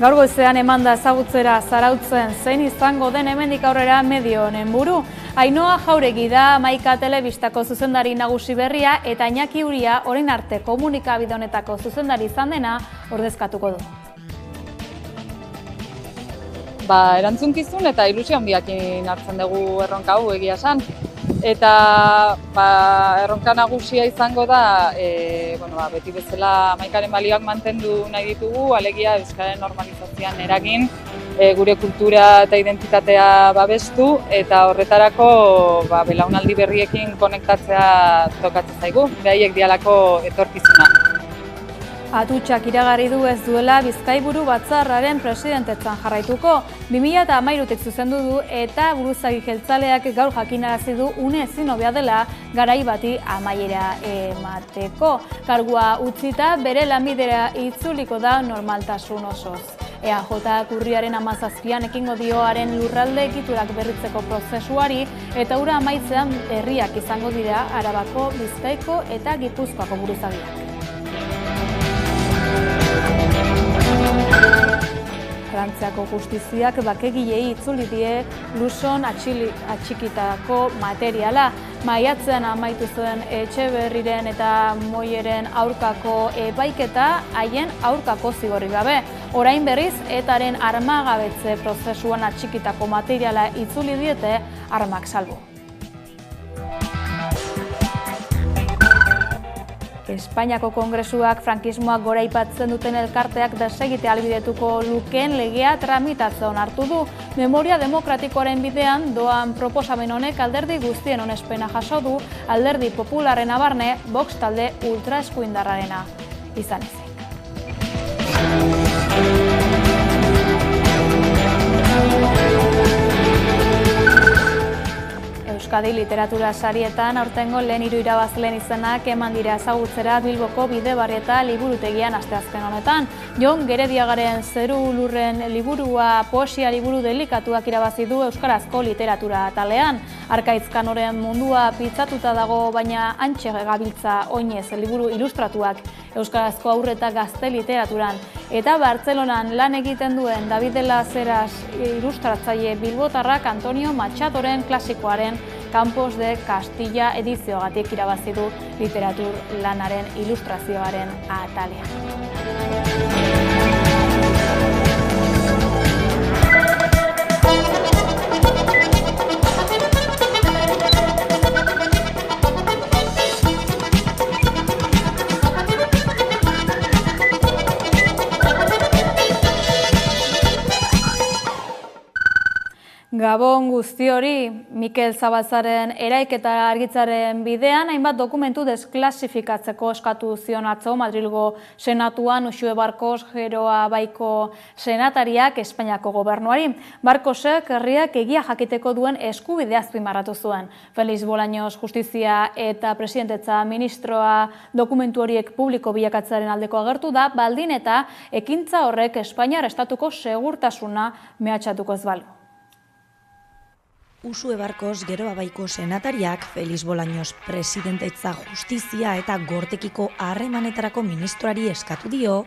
Gaur goizean emanda ezagutzera Zarautzen zein izango den hemendik aurrera medio honen buru. Ainhoa Jauregi da Maika Telebistako zuzendari nagusi berria eta Iñaki Uria orain arte komunikabide honetako zuzendari izan dena ordezkatuko du. Erantzunkizun eta ilusio handiakin hartzen dugu erronka hau egia esan. Eta erronka nagusia izango da, beti bezala Maikaren balioak mantendu nahi ditugu, alegia euskararen normalizazioan eragin, gure kultura eta identitatea babestu eta horretarako belaunaldi berriekin konektatzea tokatzen zaigu, beraiek dialako etorkizuna. Atutxak iragarri du ez duela Bizkaiburu Batzarraren presidentetzan jarraituko. 2013tik zuzendu du eta buruzagi jeltzaleak gaur jakinarazi du une ezin hobea dela garai bati amaiera emateko. Kargua utzita bere lanbidera itzuliko da normaltasun osoz. EAJ urriaren 17an ekingo dioaren lurralde egiturak berritzeko prozesuari eta hura amaitzean herriak izango dira Arabako, Bizkaiko eta Gipuzkoako buruzagiak. Frantziako justiziak bakegilei itzuli die Luson atxikitako materiala. Maiatzean amaitu zuen Etxeberriren eta Moieren aurkako epaiketa haien aurkako zigorrik gabe. Orain berriz, etaren armagabetze prozesuan atxikitako materiala itzuli diete armak salbu. Espainiako Kongresuak frankismoak goraipatzen duten elkarteak desegitea ahalbidetuko lukeen legea tramitatzen onartu du. Memoria demokratikoaren bidean doan proposamen honek alderdi guztien onespena jaso du, alderdi popularrena barne, Vox talde ultraeskuindarrarena izan ezik. Euskadi literatura sarietan aurtengo lehen 3 irabazleen izenak eman dira ezagutzera Bilboko Bidebarrieta liburutegian asteazken honetan. Jon Gerediagaren Zeru Lurren liburua poesia liburu delikatuak irabazi du euskarazko literatura atalean. Arkaitz Kanoren mundua pitzatuta dago, baina hantxe gabiltza oinez liburu ilustratuak euskarazko haur eta gazte literaturan. Eta Bartzelonan lan egiten duen David de las Heras ilustratzaile bilbotarrak Antonio Machadoren klasikoaren Campos de Castilla edizioagatik irabazi du literatur lanaren ilustrazioaren atalean. Gabon guzti hori, Mikel Zabalzaren eraiketa argitzaren bidean, hainbat dokumentu desklasifikatzeko eskatu zion atzo Madrilgo Senatuan Uxue Barkos Geroa Baiko senatariak Espainiako gobernuari. Barkosek herriak egia jakiteko duen eskubidea azpimarratu zuen. Felix Bolaños Justizia eta Presidentetza ministroa dokumentu horiek publiko bilakatzearen aldeko agertu da, baldin eta ekintza horrek Espainiar estatuko segurtasuna mehatxatuko ez balu. Uxue Barkos Geroa Baiko senatariak Felix Bolaños Presidentetza Justizia eta Gortekiko harremanetarako ministroari eskatu dio,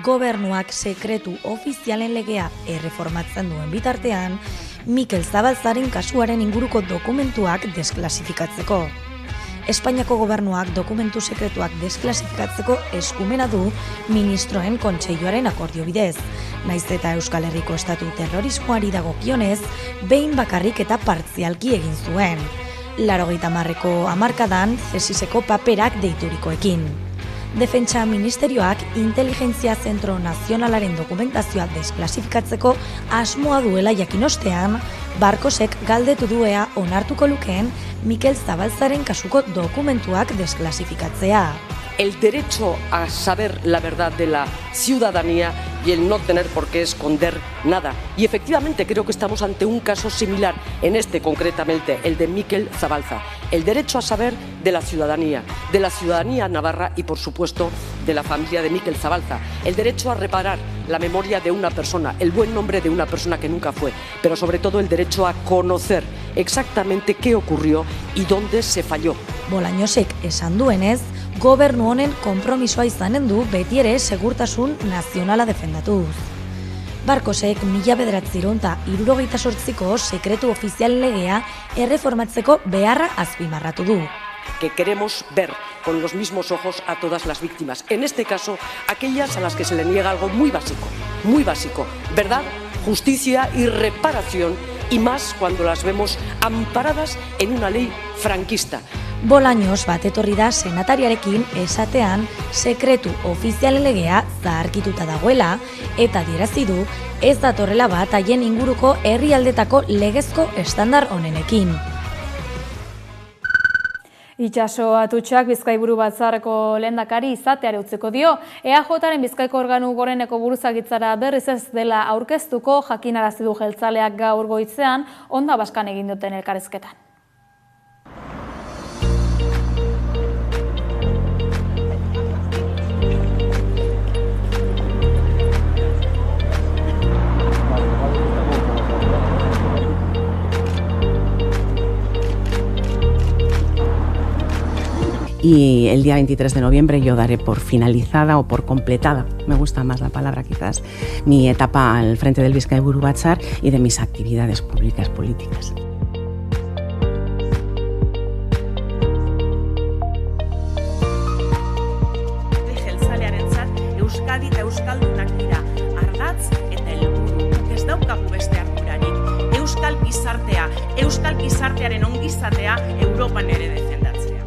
gobernuak sekretu ofizialen legea erreformatzen duen bitartean, Mikel Zabalzaren kasuaren inguruko dokumentuak desklasifikatzeko. Espainiako gobernuak dokumentu sekretuak desklasifikatzeko eskumena du ministroen kontseiluaren akordio bidez. Naiz eta Euskal Herriko estatu terrorismoari dagokionez, behin bakarrik eta partzialki egin zuen. 80ko hamarkadan CSISeko paperak deiturikoekin. Defentsa Ministerioak Inteligentzia Zentro Nazionalaren dokumentazioa desklasifikatzeko asmoa duela jakin ostean, Barkosek galdetu duea onartuko lukeen Mikel Zabalzaren kasuko dokumentuak desklasifikatzea. El derecho a saber la verdad de la ciudadanía y el no tener por qué esconder nada. Y efectivamente creo que estamos ante un caso similar, en este concretamente, el de Mikel Zabalza. El derecho a saber de la ciudadanía navarra y por supuesto de la familia de Mikel Zabalza. El derecho a reparar la memoria de una persona, el buen nombre de una persona que nunca fue, pero sobre todo el derecho a conocer exactamente qué ocurrió y dónde se falló. Bolañosek esan duenez, gobernu honen konpromisoa izanen du beti ere segurtasun nazionala defendatuz. Barkosek 1978ko sekretu ofizialen legea erreformatzeko beharra azpimarratu du. Que queremos ver con los mismos ojos a todas las víctimas. En este caso, aquellas a las que se le niega algo muy básico, verdad, justicia y reparación, y más cuando las vemos amparadas en una ley franquista. Bolaños bat etorri da senatariarekin esatean sekretu ofizialen legea zaharkituta dagoela eta adierazi du ez datorrela bat haien inguruko herrialdetako legezko estandar honenekin. Itxaso Atutxak Bizkaiburu Batzarreko lehendakari izateari utziko dio. EAJaren Bizkaiko organu goreneko buruzagitzara berriz ez dela aurkeztuko jakinarazi du jeltzaleak gaur goitzean Onda Baskan egin duten elkarrizketan. Y el día 23 de noviembre yo daré por finalizada o por completada, me gusta más la palabra quizás, mi etapa al frente del Bizkaiburu Batzar y de mis actividades públicas políticas. Jeltzalearentzat Euskadi eta Euskaldunak dira ardatz eta helburu. Ez daukagu beste ardurarik. Euskal gizartearen ongizatea Europan ere defendatzea.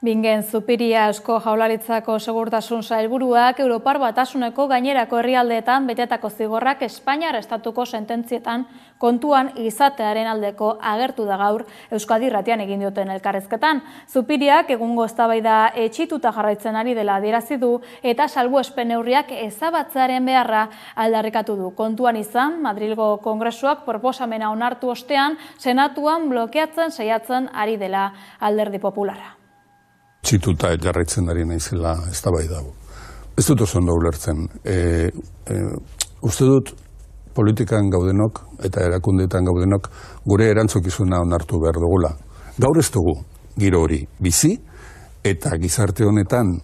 Bingen Zupiria Eusko Jaurlaritzako Segurtasun Sailburuak Europar Batasuneko gainerako herrialdeetan betetako zigorrak Espainiar estatuko sententzietan kontuan izatearen aldeko agertu da gaur Euskadi Irratian egin dioten elkarrizketan. Zupiriak egungo eztabaida etxituta jarraitzen ari dela adierazi du eta salbuespen neurriak ezabatzearen beharra aldarrikatu du. Kontuan izan, Madrilgo Kongresuak proposamena onartu ostean, Senatuan blokeatzen saiatzen ari dela Alderdi Popularra. Txituta jarraitzen ari naizela eztabaida hau. Ez dut oso ondo ulertzen. Uste dut politikan gaudenok eta erakundeetan gaudenok gure erantzukizuna onartu behar dugula. Gaur ez dugu giro hori bizi eta gizarte honetan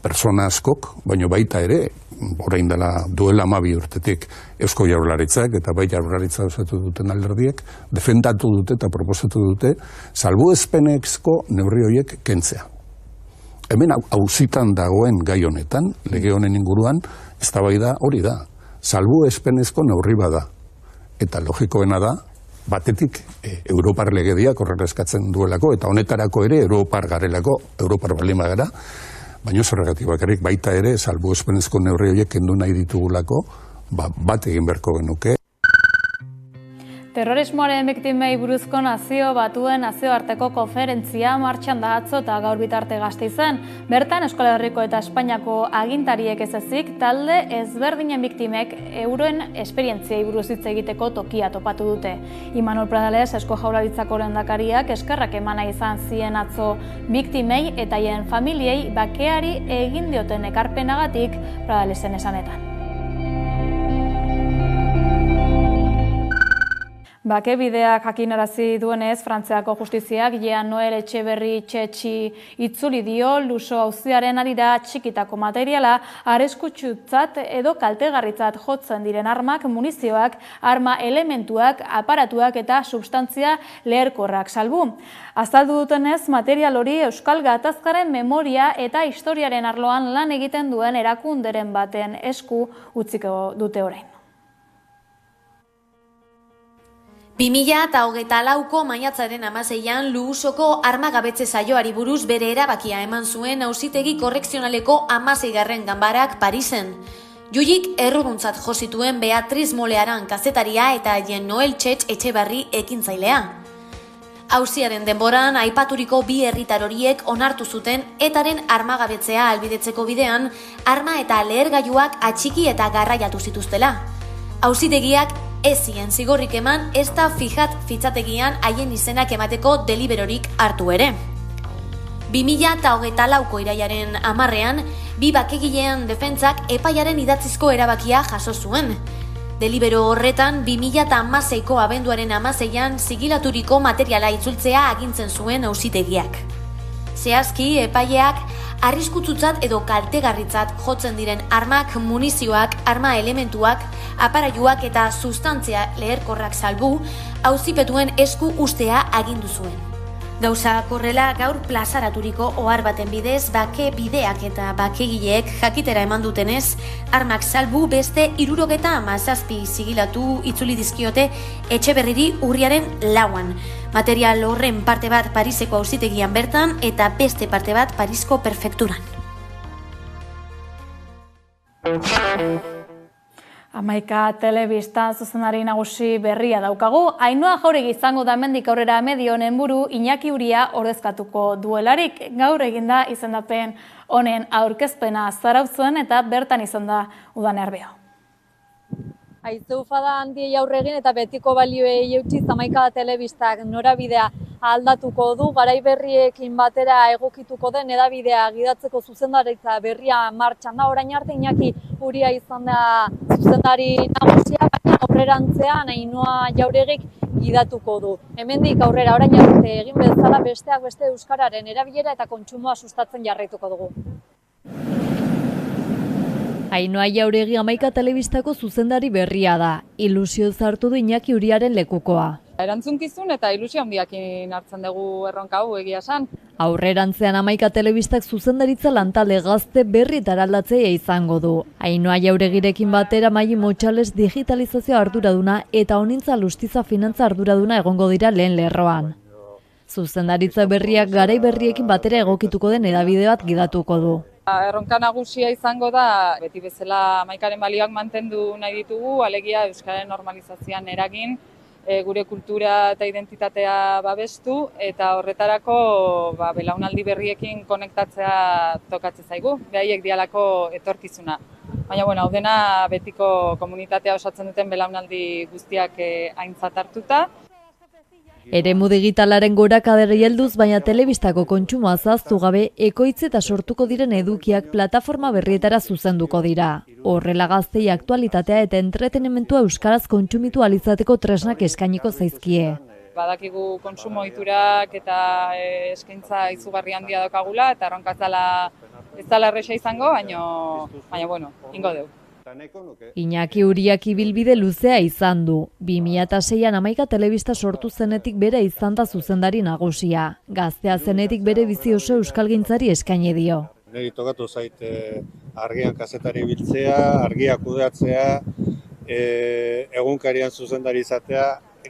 persona askok, baino baita ere, orain dela duela 12 urtetik Eusko Jaurlaritzak eta bai Jaurlaritza osatu duten alderdiek, defendatu dute eta proposatu dute salbuespenezko neurri horiek kentzea. Hemen auzitan dagoen gai honetan, lege honen inguruan, eztabaida hori da. Salbuespenezko neurri bada. Eta logikoena da, batetik Europar legediak horrela eskatzen duelako, eta honetarako ere Europar garelako, Europar balima gara, baina horregatik bakarrik baita ere salbuespenezko neurri horiek kendu nahi ditugulako, bat egin beharko genuke. Terrorismoaren biktimei buruzko nazio batuen nazioarteko konferentzia martxan da atzo eta gaur bitarte Gasteizen. Bertan Euskal Herriko eta Espainiako agintariek ez ezik talde ezberdinen biktimek euren esperientziei buruz hitz egiteko tokia topatu dute. Imanol Pradales Eusko Jaurlaritzako lehendakariak eskerrak emana izan zien atzo biktimei eta haien familiei bakeari egin dioten ekarpenagatik Pradalesen esanetan. Bakebideak jakinarazi duenez, Frantziako justiziak Jean Noel Etxeberri Txetxi itzuli dio Luso auziaren harira txikitako materiala arriskutsutzat edo kaltegarritzat jotzen diren armak, munizioak, arma elementuak, aparatuak eta substantzia leherkorrak salbu. Azaldu dutenez, material hori Euskal Gatazkaren memoria eta historiaren arloan lan egiten duen erakunderen baten esku utziko dute orain. 2024ko maiatzaren 16an Luusoko armagabetze saioari buruz bere erabakia eman zuen Auzitegi Korrekzionaleko 16. ganbarak Parisen. Julik erruduntzat jo zituen Beatriz Molearan kazetaria eta Jean Noel Etxeberri ekintzailea. Auziaren denboran aipaturiko bi herritar horiek onartu zuten etaren armagabetzea ahalbidetzeko bidean arma eta lehergailuak atxiki eta garraiatu zituztela. Auzitegiak ez zien zigorrik eman ez da fitxategian haien izenak emateko deliberorik hartu ere. 2024ko iraiaren 10ean, bi bakegileen defentsak epaiaren idatzizko erabakia jaso zuen. Delibero horretan 2016ko abenduaren 16an zigilaturiko materiala itzultzea agintzen zuen auzitegiak. Zehazki, epaileak arriskutsutzat edo kaltegarritzat jotzen diren armak, munizioak, arma elementuak, aparailuak eta sustantzia leherkorrak salbu, auzipetuen esku ustea agindu zuen. Gauza korrela gaur plazaraturiko ohar baten bidez, bake bideak eta bakegileek jakitera eman dutenez, armak salbu beste 77 zigilatu itzuli dizkiote Etxeberriri urriaren 4an. Material horren parte bat Pariseko auzitegian bertan eta beste parte bat Parisko prefekturan. 11 telebistan zuzendari nagusi berria daukagu. Ainhoa Jauregi izango da hemendik aurrera medio honen buru Iñaki Uria ordezkatuko duelarik. Gaur eginda izendapen honen aurkezpena Zarautzen eta bertan izan da Udane Arbeo. Aizufada handiei aurre egin eta betiko balioei eutsi 11 telebistak norabidea aldatuko du, garai berriekin batera egokituko den edabidea gidatzeko zuzendaritza berria martxan da. Orain arte Iñaki Uria izan da zuzendari nagusia, baina aurrerantzean Ainhoa Jauregik gidatuko du. Hemendik aurrera orain arte egin bezala besteak beste euskararen erabilera eta kontsumoa sustatzen jarraituko dugu. Ainhoa Jauregi 11 telebistako zuzendari berria da. Ilusio zartu du Iñaki Uriaren lekukoa. Erantzunkizun eta ilusio handiakin hartzen dugu erronka hau egia esan. Aurrerantzean 11 telebistak zuzendaritza lantalde gazte berri taraldatzea izango du. Ainhoa Jauregirekin batera Maili Motxales digitalizazio arduraduna eta Honintza Lustiza finantza arduraduna egongo dira lehen lerroan. Zuzendaritza berriak garai berriekin batera egokituko den hedabide bat gidatuko du. Erronka nagusia izango da, beti bezala 11aren balioak mantendu nahi ditugu, alegia euskararen normalizazioan eragin, gure kultura eta identitatea babestu eta horretarako belaunaldi berriekin konektatzea tokatzen zaigu, behaiek dialako etorkizuna. Baina hau dena betiko komunitatea osatzen duten belaunaldi guztiak aintzat hartuta. Eremu digitalaren gorakadari helduz, baina telebistako kontsumoa zahaztu gabe ekoitz eta sortuko diren edukiak plataforma berrietara zuzenduko dira. Horrela gaztei aktualitatea eta entretenimentua euskaraz kontsumitu alizateko tresnak eskainiko zaizkie. Badakigu kontsumo ohiturak eta eskaintza izugarri handia daukagula eta erronka ez dela erresa izango, baina ingo dugu. Iñaki Uriak ibilbide luzea izan du. 2006an 11 telebista sortu zenetik bere izan da zuzendari nagusia. Gaztea zenetik bere bizi oso euskalgintzari eskaini dio. Neri tokatu zait argian kazetari biltzea, argia kudeatzea, egunkarian zuzendari izatea,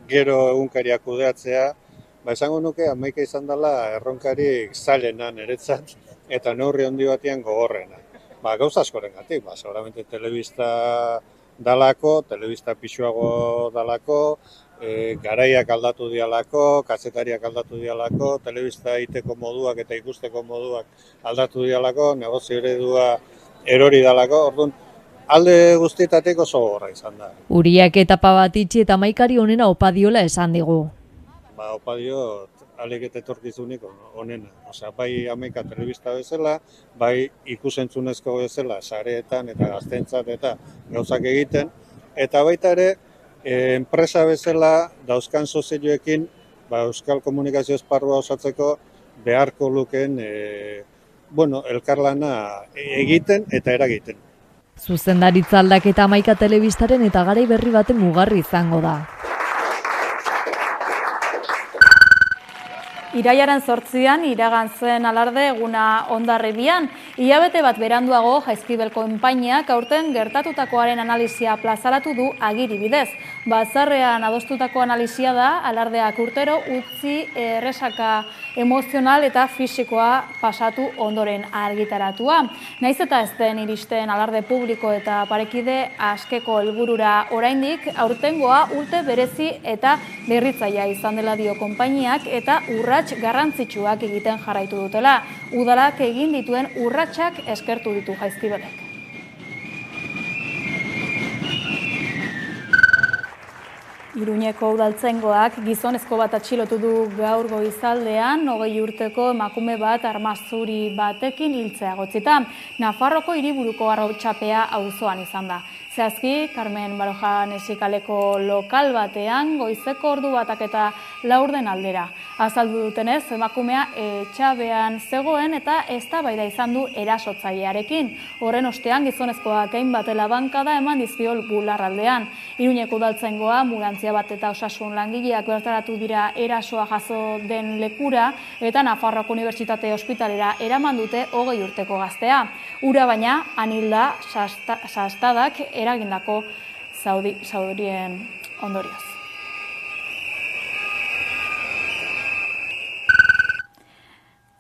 gero egunkaria kudeatzea. Esango nuke 11 izan dela erronkarik zailenan eretzat eta neurri handi batean gogorrena. Gauza askorengatik, seguramente telebista dalako, telebista pixuago dalako, garaiak aldatu dialako, kazetariak aldatu dialako, telebista egiteko moduak eta ikusteko moduak aldatu dialako, negozio eredua erori dalako, orduan alde guztietatik oso gogorra izan da. Uriak etapa bat itxi eta 11ari honena opa diola esan digu. Opa dio alegete etorkizunik onena. Bai 11 telebista bezala, bai ikusentzunezko bezala, sareetan eta gaztentzat eta gauzak egiten. Eta baita ere, enpresa bezala dauzkan sozioekin euskal komunikazio esparrua osatzeko beharko lukeen elkarlana egiten eta eragiten. Zuzendaritza aldaketa 11 telebistaren eta garai berri baten mugarri izango da. Irailaren 8an iragan zen alarde eguna Hondarribian. Hilabete bat beranduago Jaizkibel konpainiak aurten gertatutakoaren analisia plazaratu du agiri bidez. Batzarrean adostutako analisia da alardeak urtero utzi erresaka emozional eta fisikoa pasatu ondoren argitaratua. Naiz eta ez den iristen alarde publiko eta parekide askeko helburura oraindik, aurtengoa urte berezi eta berritzailea izan dela dio konpainiak eta urrats garrantzitsuak egiten jarraitu dutela. Udalak egin dituen urratsak eskertu ditu Jaizkibelek. Iruñeko udaltzaingoak gizonezko bat atxilotu du gaur goizaldean, 20 urteko emakume bat arma zuri batekin hiltzea egotzita. Nafarroko hiriburuko arrautxapea auzoan izan da. Zehazki, Carmen Baroja Nesikaleko lokal batean goizeko ordu batak eta laurden aldera. Azaldu dutenez, emakumea etxabean zegoen eta eztabaida izan du erasotzailearekin. Horren ostean gizonezkoak hainbat labankada eman dizkio bularraldean. Iruñeko udaltzaingoa anbulantzia bat eta osasun langileak bertaratu dira erasoa jaso den lekura eta Nafarroako Unibertsitate Ospitalera eraman dute 20 urteko gaztea. Ura baina anilda sastadak eragindako zaurien ondorioz.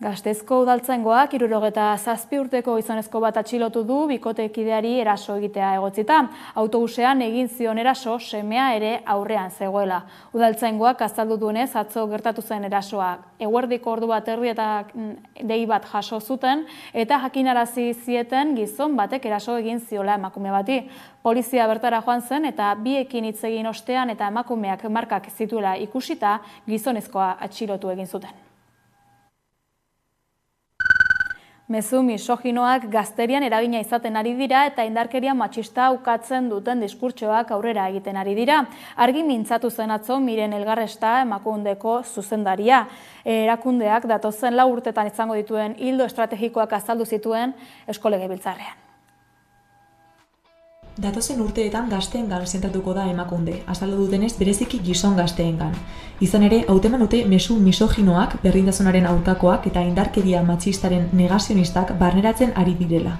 Gasteizko udaltzaingoak 77 urteko gizonezko bat atxilotu du bikotekideari eraso egitea egotzita. Autobusean egin zion eraso semea ere aurrean zegoela. Udaltzaingoak azaldu duenez atzo gertatu zen erasoa. Eguerdiko ordu bat erdi eta dei bat jaso zuten eta jakinarazi zieten gizon batek eraso egin ziola emakume bati. Polizia bertara joan zen eta biekin hitz egin ostean eta emakumeak markak zituela ikusita gizonezkoa atxilotu egin zuten. Mezu misoginoak gazterian eragina izaten ari dira eta indarkeria matxista ukatzen duten diskurtsoak aurrera egiten ari dira. Argi mintzatu zen atzo Miren Elgarresta Emakundeko zuzendaria. Erakundeak datozen 4 urtetan izango dituen ildo estrategikoak azaldu zituen Eusko Legebiltzarrean. Datozen urteetan gazteengan zentratuko da Emakunde, azaldu dutenez bereziki gizon gazteengan. Izan ere, hauteman dute mezu misoginoak, berdintasunaren aurkakoak eta indarkeria matxistaren negazionistak barneratzen ari direla.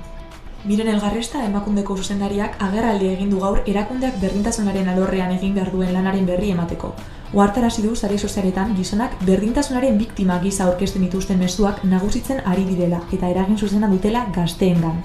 Miren Elgarresta Emakundeko zuzendariak agerraldia egin du gaur erakundeak berdintasunaren alorrean egin behar duen lanaren berri emateko. Ohartarazi du sare sozialetan gizonak berdintasunaren biktima gisa aurkezten dituzten mezuak nagusitzen ari direla eta eragin zuzena dutela gazteengan.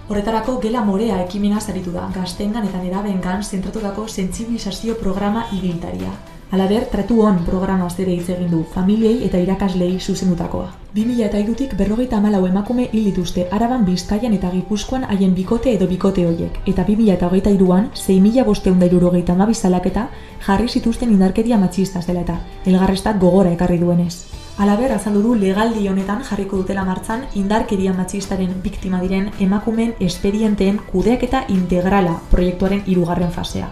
Horretarako Gela Morea ekimena saritu da, gazteengan eta nerabeengan zentratutako sentsibilizazio programa ibiltaria. Halaber, Tratu On programaz ere hitz egin du, familiei eta irakaslei zuzendutakoa. 2003tik 54 emakume hil dituzte Araban, Bizkaian eta Gipuzkoan haien bikote edo bikote horiek, eta 2023an 6.572 salaketa jarri zituzten indarkeria matxista zela eta Elgarrestak gogora ekarri duenez. Halaber, azaldu du legaldi honetan jarriko dutela martzan indarkeria matxistaren biktima diren emakumeen espedienteen kudeaketa integrala proiektuaren 3. fasea.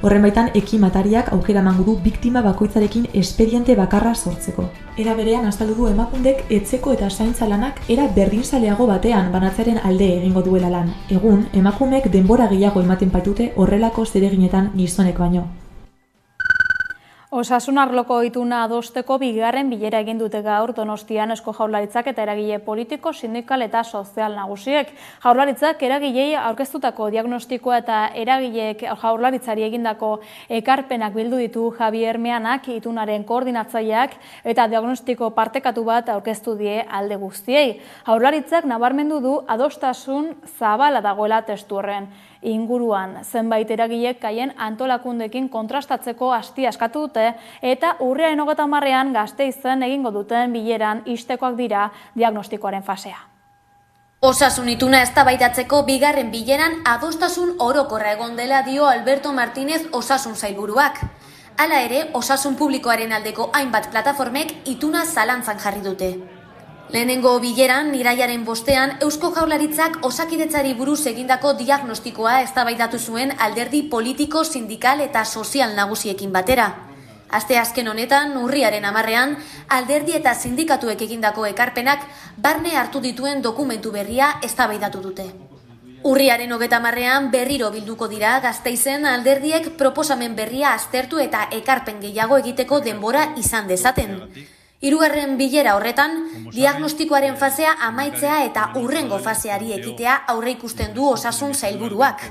Horren baitan, ekimatariak aukera emango du biktima bakoitzarekin espediente bakarra sortzeko. Era berean, azaldu du Emakundek etxeko eta zaintza lanak era berdinzaleago batean banatzearen alde egingo duela lan. Egun, emakumeek denbora gehiago ematen baitute horrelako zereginetan gizonek baino. Osasun arloko ituna adosteko 2. bilera egin dute gaur Donostian Eusko Jaurlaritzak eta eragile politiko, sindikal eta sozial nagusiek. Jaurlaritzak eragilei aurkeztutako diagnostikoa eta eragileek Jaurlaritzari egindako ekarpenak bildu ditu Javier Meanak itunaren koordinatzaileak eta diagnostiko partekatu bat aurkeztu die alde guztiei. Jaurlaritzak nabarmendu du adostasun zabala dagoela testu horren inguruan. Zenbait eragilek haien antolakundekin kontrastatzeko astia eskatu dute eta urriaren 30ean Gasteizen egingo duten bileran istekoak dira diagnostikoaren fasea. Osasun ituna eztabaidatzeko 2. bileran adostasun orokorra egon dela dio Alberto Martínez osasun sailburuak. Hala ere, osasun publikoaren aldeko hainbat plataformek ituna zalantzan jarri dute. Lehenengo bileran, iraiaren 5ean, Eusko Jaurlaritzak Osakidetzari buruz egindako diagnostikoa eztabaidatu zuen alderdi politiko, sindikal eta sozial nagusiekin batera. Asteazken honetan, urriaren 10ean, alderdi eta sindikatuek egindako ekarpenak barne hartu dituen dokumentu berria eztabaidatu dute. Urriaren 30ean berriro bilduko dira Gasteizen alderdiek proposamen berria aztertu eta ekarpen gehiago egiteko denbora izan dezaten. 3. bilera horretan, diagnostikoaren fasea amaitzea eta hurrengo faseari ekitea aurreikusten du osasun sailburuak.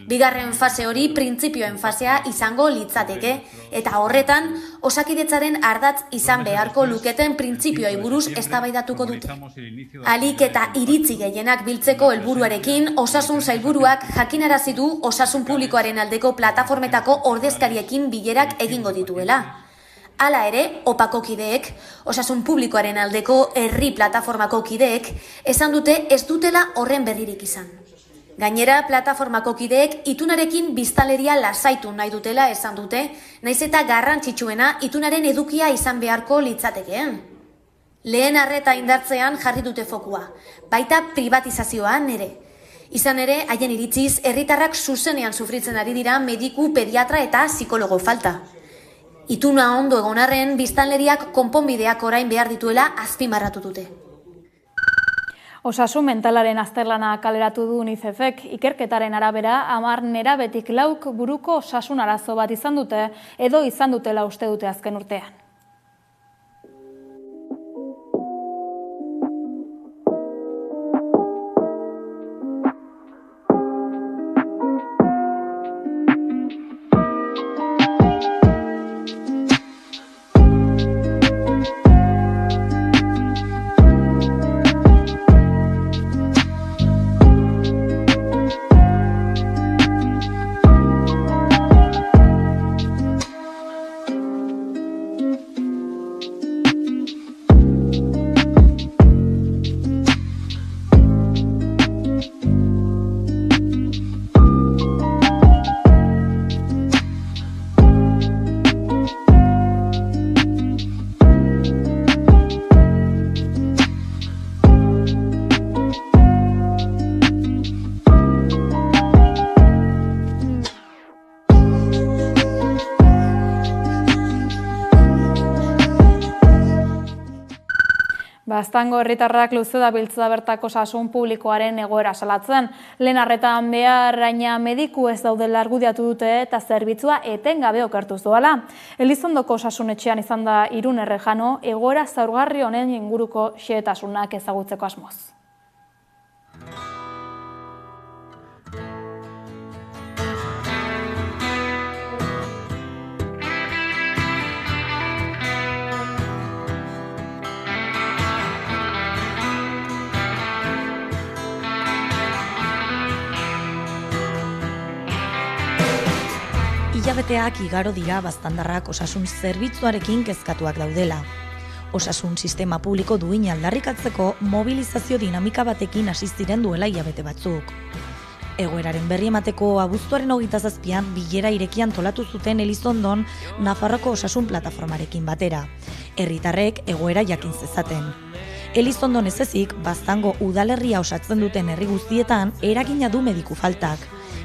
2. fase hori printzipioen fasea izango litzateke, eta horretan, Osakidetzaren ardatz izan beharko luketen printzipioei buruz eztabaidatuko dute. Alik eta iritzi gehienak biltzeko helburuarekin, osasun sailburuak jakinarazi du osasun publikoaren aldeko plataformetako ordezkariekin bilerak egingo dituela. Hala ere, opako kideek, osasun publikoaren aldeko herri plataformako kideek, esan dute ez dutela horren berririk izan. Gainera, plataformako kideek itunarekin biztanleria lasaitu nahi dutela esan dute, nahiz eta garrantzitsuena itunaren edukia izan beharko litzatekeen. Lehen arreta indartzean jarri dute fokua, baita privatizazioan ere. Izan ere, haien iritziz, herritarrak zuzenean sufritzen ari dira mediku, pediatra eta psikologo falta. Ituna ondo egon arren, biztanleriak konponbideak orain behar dituela azpimarratu dute. Osasun mentalaren azterlana kaleratu du UNICEFek. Ikerketaren arabera, 10 nerabetik 4 buruko osasun arazo bat izan dute, edo izan dutela uste dute azken urtean. Baztango herritarrak luze dabiltza bertako osasun publikoaren egoera salatzen. Lehen arretan beharraina mediku ez daudela argudiatu dute eta zerbitzua etengabe okertuz doala. Elizondoko osasunetxean izan da Irun Errejano egoera zaurgarri honen inguruko xehetasunak ezagutzeko asmoz. Hilabeteak igaro dira baztandarrak osasun zerbitzuarekin kezkatuak daudela. Osasun sistema publiko duina aldarrikatzeko mobilizazio dinamika batekin hasi ziren duela hilabete batzuk. Egoeraren berri emateko abuztuaren 27an bilera irekian antolatu zuten Elizondon Nafarroko osasun plataformarekin batera. Herritarrek egoera jakin zezaten. Elizondon ez ezik, Baztango udalerria osatzen duten herri guztietan eragina du mediku faltak,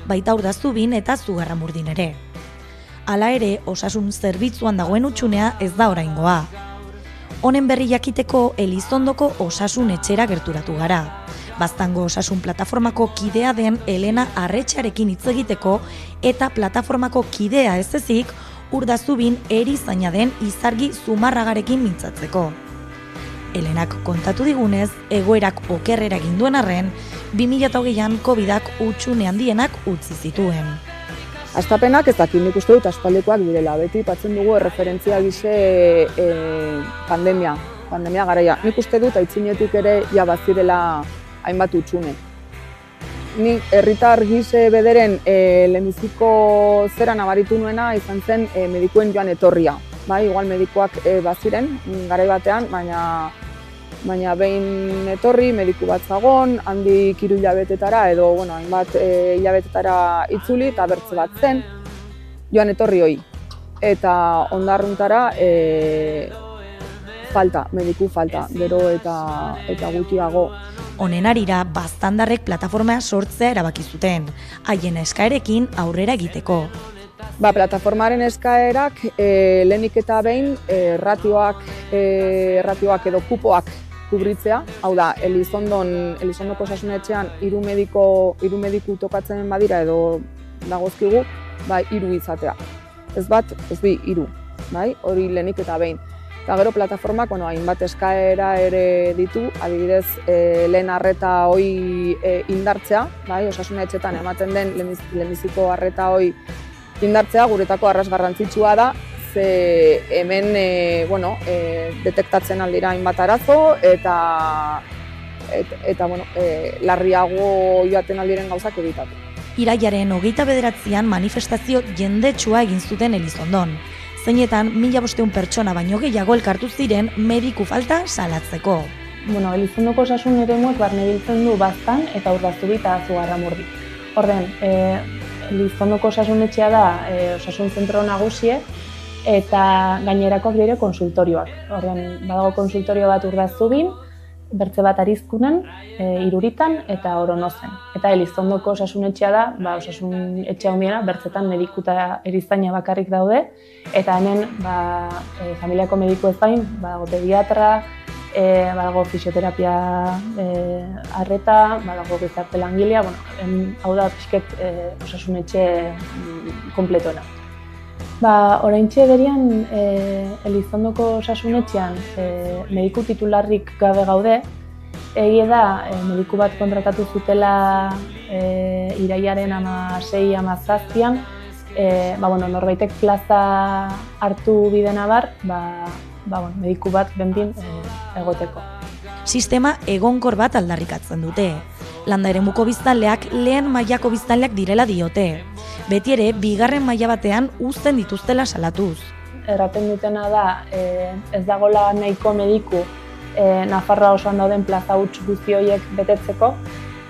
baita Urdazubin eta Zugarramurdin ere. Hala ere, osasun zerbitzuan dagoen hutsunea ez da oraingoa. Honen berri jakiteko Elizondoko osasun etxera gerturatu gara. Baztango osasun plataformako kidea den Elena Arretxarekin hitz egiteko eta plataformako kidea ez ezik Urdazubin erizaina den Izargi Zumarragarekin mintzatzeko. Elenak kontatu digunez, egoerak okerrera egin duen arren, 2020an COVID-ak hutsune handienak utzi zituen. Hastapenak ez dakit, nik uste dut aspaldikoak direla, beti patzen dugu erreferentzia gise pandemia garaia. Nik uste dut aitzinetik ere ja bazirela hainbat hutsune. Nik herritar gise bederen lehenbiziko zera nabaritu nuena izan zen medikuen joan etorria. Bai, igual medikuak baziren garai batean, baina behin etorri, mediku bat zagon, handik 3 hilabetetara edo hainbat hilabetetara itzuli eta bertze bat zen joan etorri hoi. Eta ondarruntara mediku falta, gero eta gutxiago. Honen arira, baztandarrek plataforma sortzea erabaki zuten, haien eskaerekin aurrera egiteko. Plataformaren eskaerak lehenik eta behin ratioak edo kupoak kubritzea. Hau da, Elizondoko osasunetxean 3 mediku tokatzen badira edo dagozkigu, 3 izatea. Ez bat, ez bi, 3, hori lehenik eta behin. Eta gero plataformak hainbat eskaera ere ditu, adibidez lehen arreta hoi indartzea, osasunetxetan ematen den lehenbiziko arreta hoi indartzea, guretako arras garrantzitsua da, ze hemen detektatzen aldira hainbat arazo eta larriago joaten aldiren gauzak egitatu. Irailaren 29an manifestazio jendetsua egin zuten Elizondon. Zeinetan 1500 pertsona baino gehiago elkartu ziren mediku falta salatzeko. Elizondoko osasun eremuek barne biltzen du Baztan eta Urdazubin eta Zugarramurdi. Orden, Elizondoko osasunetxea da osasun zentro nagusie, eta gainerakoak dire konsultorioak. Orden, badago konsultorio bat Urdazubin, bertze bat Arizkunen, Iruritan eta Oronozen. Eta Elizondoko osasunetxea da, osasun etxea handiena, bertzetan mediku eta erizaina bakarrik daude, eta hemen familiako mediku ez bain, badago pediatra, badago fisioterapia arreta, badago gizarte langilea, hau da pixket osasunetxe kompletoena. Oraintxe berian Elizondoko osasunetxean mediku titularrik gabe gaude. Egia da, mediku bat kontratatu zutela irailaren 16-17an, norbaitek plaza hartu bidena bar, mediku bat benbin egoteko. Sistema egonkor bat aldarrikatzen dute. Landa eremuko biztanleak lehen mailako biztanleak direla diote. Beti ere, bigarren maila batean uzten dituztela salatuz. Erraten dutena da, ez dagoela nahiko mediku Nafarroa osoan dauden plaza huts guzti horiek betetzeko,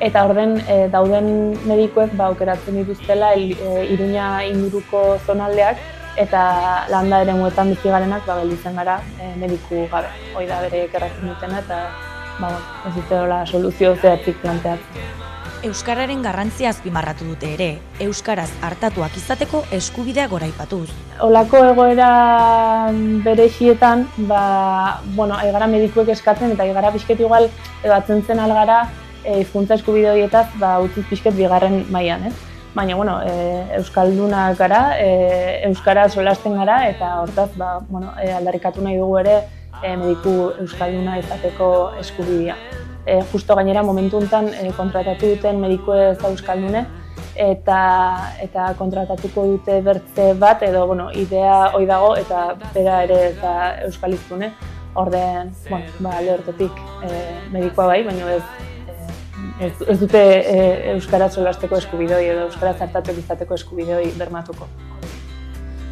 eta orden dauden medikuek aukeratzen dituztela Iruña inguruko zonaldeak, eta landa eremuetan bizi garenak gelditzen gara mediku gabe. Hoi da bereek erraten dutena, eta ez dutela soluzio zehatzik planteatzen. Euskararen garrantzia azpimarratu dute ere, euskaraz hartatuak izateko eskubidea goraipatuz. Olako egoera berexietan, egara medikuek eskatzen eta egara pixket igual edo atzentzen algara hizkuntza eskubide horietaz utziz pixket bigarren mailan, ez? Baina, euskaldunak gara, euskara solasten gara eta hortaz, aldarrikatu nahi dugu ere mediku euskalduna izateko eskubidea. Justo gainera momentu honetan kontratatu duten mediku ez da euskaldune eta kontratatuko dute bertze bat edo idea hoi dago eta bera ere ez da euskaliztune. Orden, alde hortatik medikoa bai, baina ez dute euskara solasteko eskubidoi edo euskara zartatuak izateko eskubidoi bermatuko.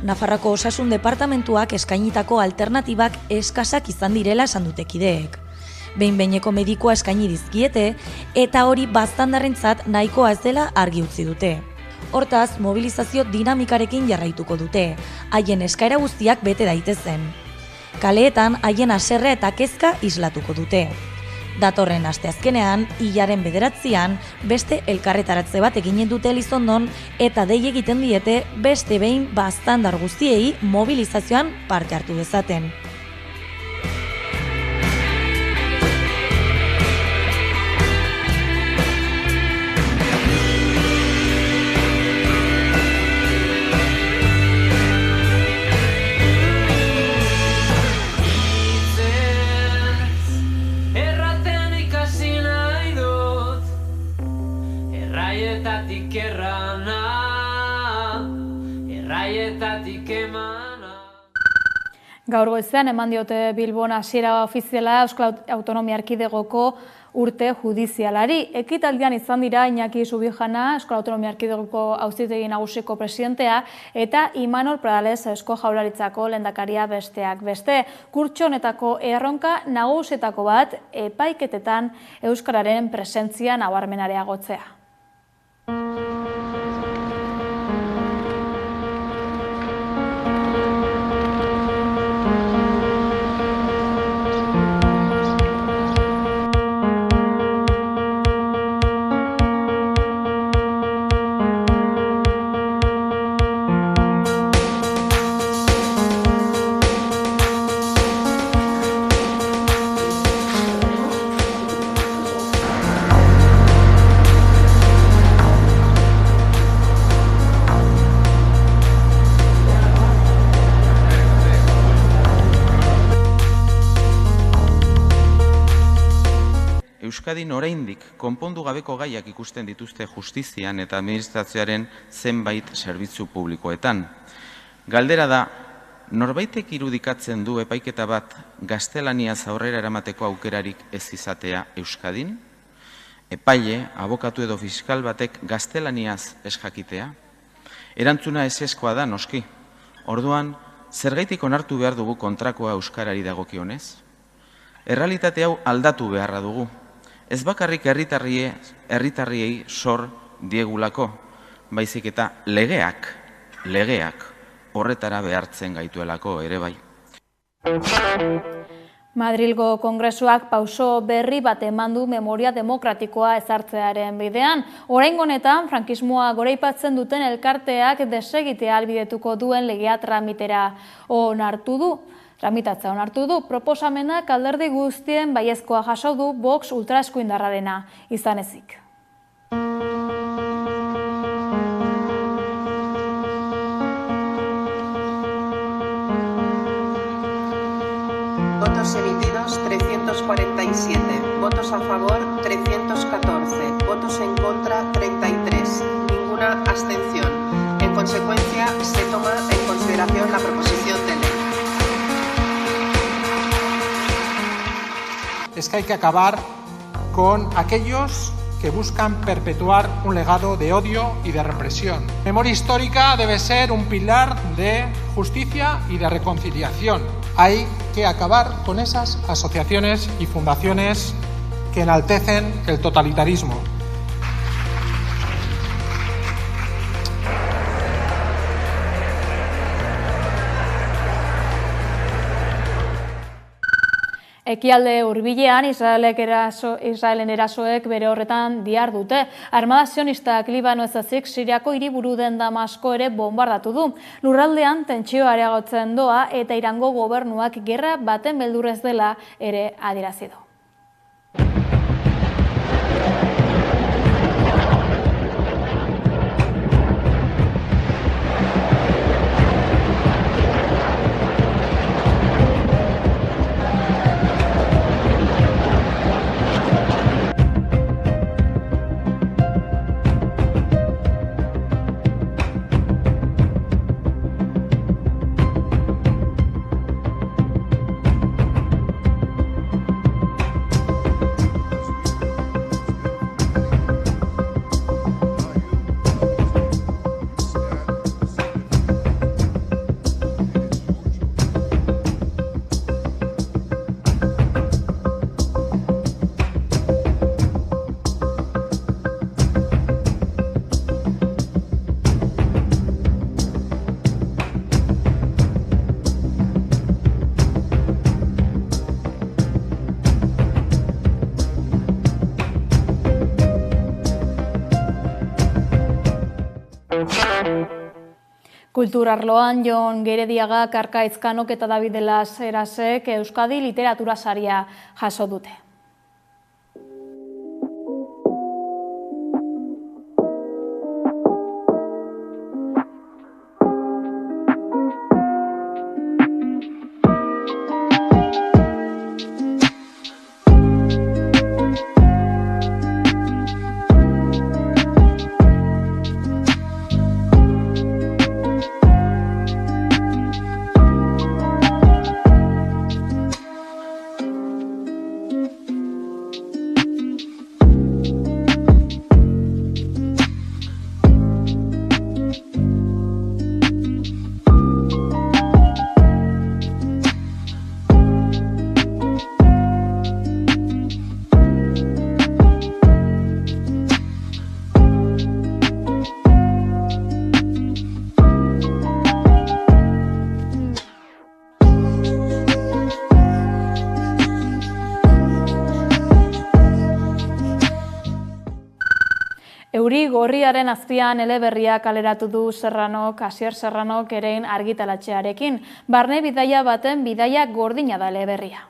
Nafarroako Osasun Departamentuak eskainitako alternatibak eskasak izan direla esan dute kideek. Behin-behineko medikoa eskaini dizkiete eta hori baztandarrentzat nahikoa ez dela argi utzi dute. Hortaz, mobilizazio dinamikarekin jarraituko dute, haien eskaera guztiak bete daitezen. Kaleetan haien haserrea eta kezka islatuko dute. Datorren asteazkenean, hilaren 9an, beste elkarretaratze bat eginen dute Elizondon eta dei egiten diete beste behin baztandar guztiei mobilizazioan parte hartu dezaten. Gaur goizean eman diote Bilbon hasiera ofiziala Euskal Autonomia Erkidegoko urte judizialari. Ekitaldian izan dira Iñaki Subijana, Euskal Autonomia Erkidegoko Auzitegi Nagusiko presidentea, eta Imanol Pradales Eusko Jaurlaritzako lehendakaria besteak beste. Kurtso honetako erronka nagusietako bat epaiketetan euskararen presentzia nabarmen areagotzea. Euskadin oraindik konpondu gabeko gaiak ikusten dituzte justizian eta administrazioaren zenbait zerbitzu publikoetan. Galdera da, norbaitek irudikatzen du epaiketa bat gaztelaniaz aurrera eramateko aukerarik ez izatea Euskadin? Epaile, abokatu edo fiskal batek gaztelaniaz ez jakitea? Erantzuna ezezkoa da noski. Orduan, zergaitik onartu behar dugu kontrakoa euskarari dagokionez? Errealitate hau aldatu beharra dugu. Ez bakarrik herritarriei zor diegulako, baizik eta legeak horretara behartzen gaituelako ere bai. Madrilgo Kongresuak pauso berri bat eman du memoria demokratikoa ezartzearen bidean. Oraingo honetan, frankismoa goraipatzen duten elkarteak desegitea ahalbidetuko duen legea tramitatzea onartu du. Proposamenak alderdi guztien baiezkoa jaso du Vox ultraeskuindarrarena izan ezik. Votos emitidos 347, votos a favor 314, votos en contra 33, ninguna abstención. En consecuencia, se toma en consideración la proposición de ley. Es que hay que acabar con aquellos que buscan perpetuar un legado de odio y de represión. La memoria histórica debe ser un pilar de justicia y de reconciliación. Hay que acabar con esas asociaciones y fundaciones que enaltecen el totalitarismo. Ekialde hurbilean Israelen erasoek bere horretan dihardute. Armada sionistak Libano ez ezik Siriako hiriburu den Damasko ere bombardatu du. Lurraldean tentsioa areagotzen doa eta Irango gobernuak gerra baten beldurrez dela ere adierazi du. Kulturarloan Jon Gerediaga, Arkaitz Kanok eta David Las Herasek Euskadi literatura saria jaso dute. Euri gorriaren azpian eleberria kaleratu du Asier Serranok erein argitalatxearekin. Barne bidaia baten bidaia gordina da eleberria.